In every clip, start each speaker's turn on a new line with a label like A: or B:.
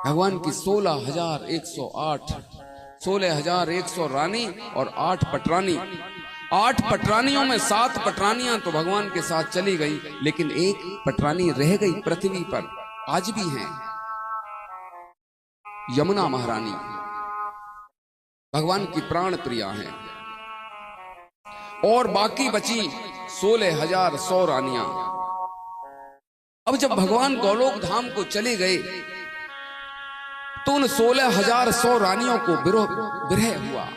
A: भगवान की 16,100 रानी और 8 पटरानी। 8 पटरानियों में 7 पटरानियां तो भगवान के साथ चली गई, लेकिन एक पटरानी रह गई पृथ्वी पर, आज भी हैं, यमुना महारानी। भगवान की प्राण प्रिया हैं। और बाकी बची 16,100 रानियां। अब जब भगवान गोलोक धाम को चले गए तो उन 16,100 रानियों को विरह हुआ।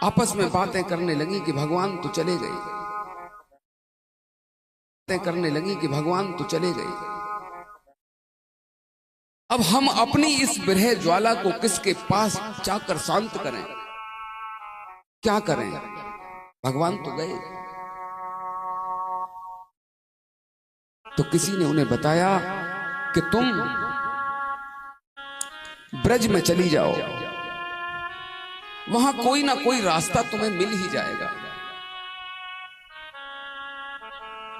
A: आपस में बातें करने लगी कि भगवान तो चले गए, बातें करने लगी कि भगवान तो चले गए। अब हम अपनी इस विरह ज्वाला को किसके पास जाकर शांत करें, क्या करें? भगवान तो गए। तो किसी ने उन्हें बताया कि तुम ब्रज में चली जाओ, वहां कोई ना कोई रास्ता तुम्हें मिल ही जाएगा।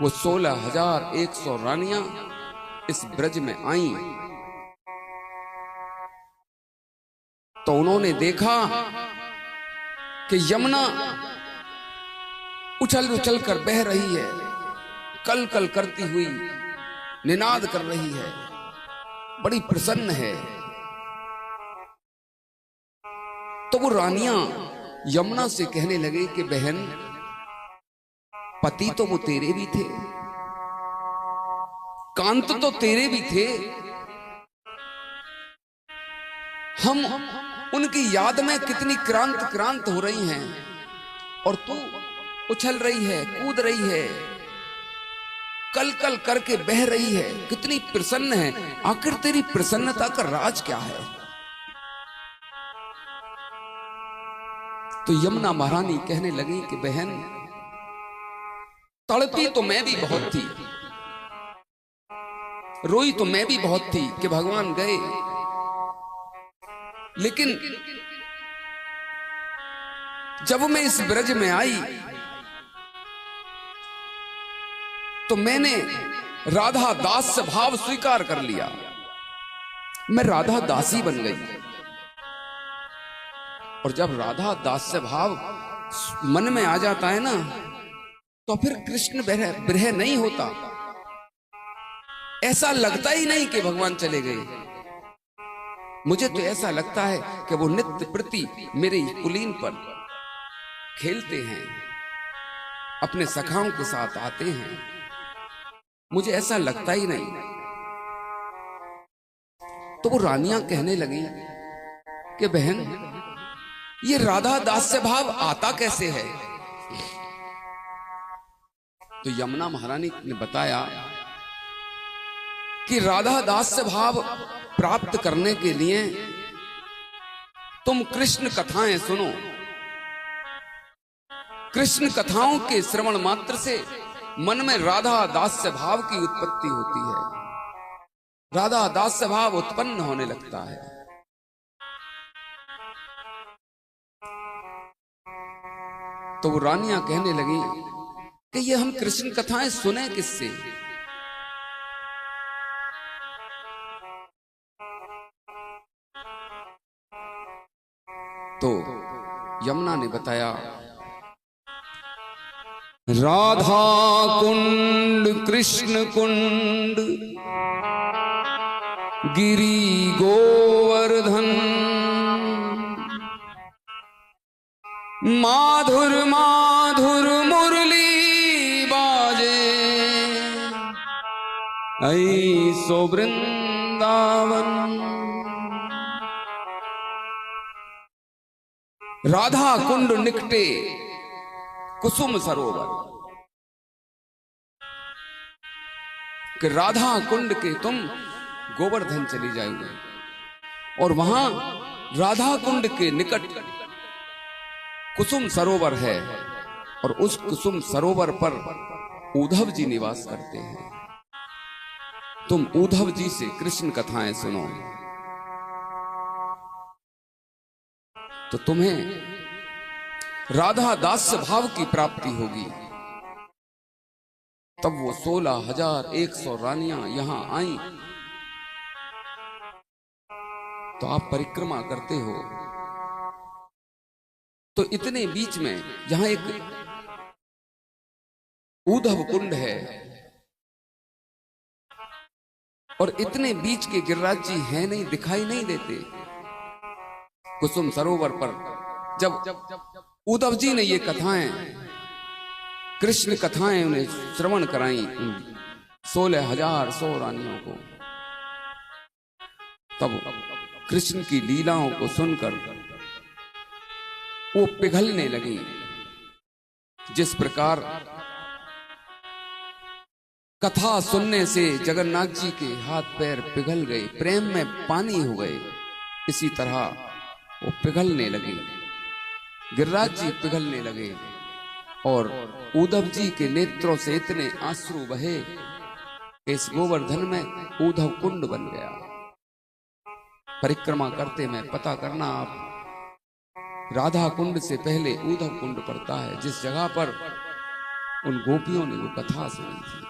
A: वो 16,100 रानियां इस ब्रज में आईं तो उन्होंने देखा कि यमुना उछल उछल कर बह रही है, कल कल करती हुई निनाद कर रही है, बड़ी प्रसन्न है। तो वो रानियां यमुना से कहने लगे कि बहन, पति तो वो तेरे भी थे, कांत तो तेरे भी थे, हम उनकी याद में कितनी क्रांत क्रांत हो रही हैं, और तू उछल रही है, कूद रही है, कल कल करके बह रही है, कितनी प्रसन्न है। आखिर तेरी प्रसन्नता का राज क्या है? तो यमुना महारानी कहने लगी कि बहन, तड़पी तो मैं भी बहुत थी, रोई तो मैं भी बहुत थी कि भगवान गए, लेकिन जब मैं इस ब्रज में आई तो मैंने राधा दास से भाव स्वीकार कर लिया, मैं राधा दासी बन गई। और जब राधा दास से भाव मन में आ जाता है ना, तो फिर कृष्ण विरह नहीं होता। ऐसा लगता ही नहीं कि भगवान चले गए। मुझे तो ऐसा लगता है कि वो नित्य प्रति मेरे कुलीन पर खेलते हैं, अपने सखाओं के साथ आते हैं, मुझे ऐसा लगता ही नहीं। तो वो रानियां कहने लगी कि बहन, ये राधा दास्य भाव आता कैसे है? तो यमुना महारानी ने बताया कि राधा दास्य भाव प्राप्त करने के लिए तुम कृष्ण कथाएं सुनो। कृष्ण कथाओं के श्रवण मात्र से मन में राधा दास्य भाव की उत्पत्ति होती है, राधा दास्य भाव उत्पन्न होने लगता है। तो वो रानियां कहने लगी कि ये हम कृष्ण कथाएं सुने किससे? तो यमुना ने बताया, राधा कुंड, कृष्ण कुंड, गिरी गोवर्धन, माधुर माधुर मुरली बाजे, ऐसो वृंदावन। राधा कुंड निकटे कुसुम सरोवर, कि राधा कुंड के तुम गोवर्धन चली जाओगे, और वहां राधा कुंड के निकट कुसुम सरोवर है, और उस कुसुम सरोवर पर उद्धव जी निवास करते हैं। तुम उद्धव जी से कृष्ण कथाएं सुनो, तो तुम्हें राधा दास्य भाव की प्राप्ति होगी। तब वो 16,100 रानियां यहां आईं तो आप परिक्रमा करते हो, तो इतने बीच में जहां एक ऊधव कुंड है और इतने बीच के गिरिराज जी हैं नहीं, दिखाई नहीं देते। कुसुम सरोवर पर जब उद्धव जी ने ये कथाएं, कृष्ण कथाएं उन्हें श्रवण कराई 16,000 100 रानियों को, तब कृष्ण की लीलाओं को सुनकर वो पिघलने लगी। जिस प्रकार कथा सुनने से जगन्नाथ जी के हाथ पैर पिघल गए, प्रेम में पानी हो गए, इसी तरह वो पिघलने लगे, गिरिराज जी पिघलने लगे और उद्धव जी के नेत्रों से इतने आंसू बहे, इस गोवर्धन में उद्धव कुंड बन गया। परिक्रमा करते में पता करना आप, राधा कुंड से पहले उद्धव कुंड पड़ता है, जिस जगह पर उन गोपियों ने वो कथा सुनी थी।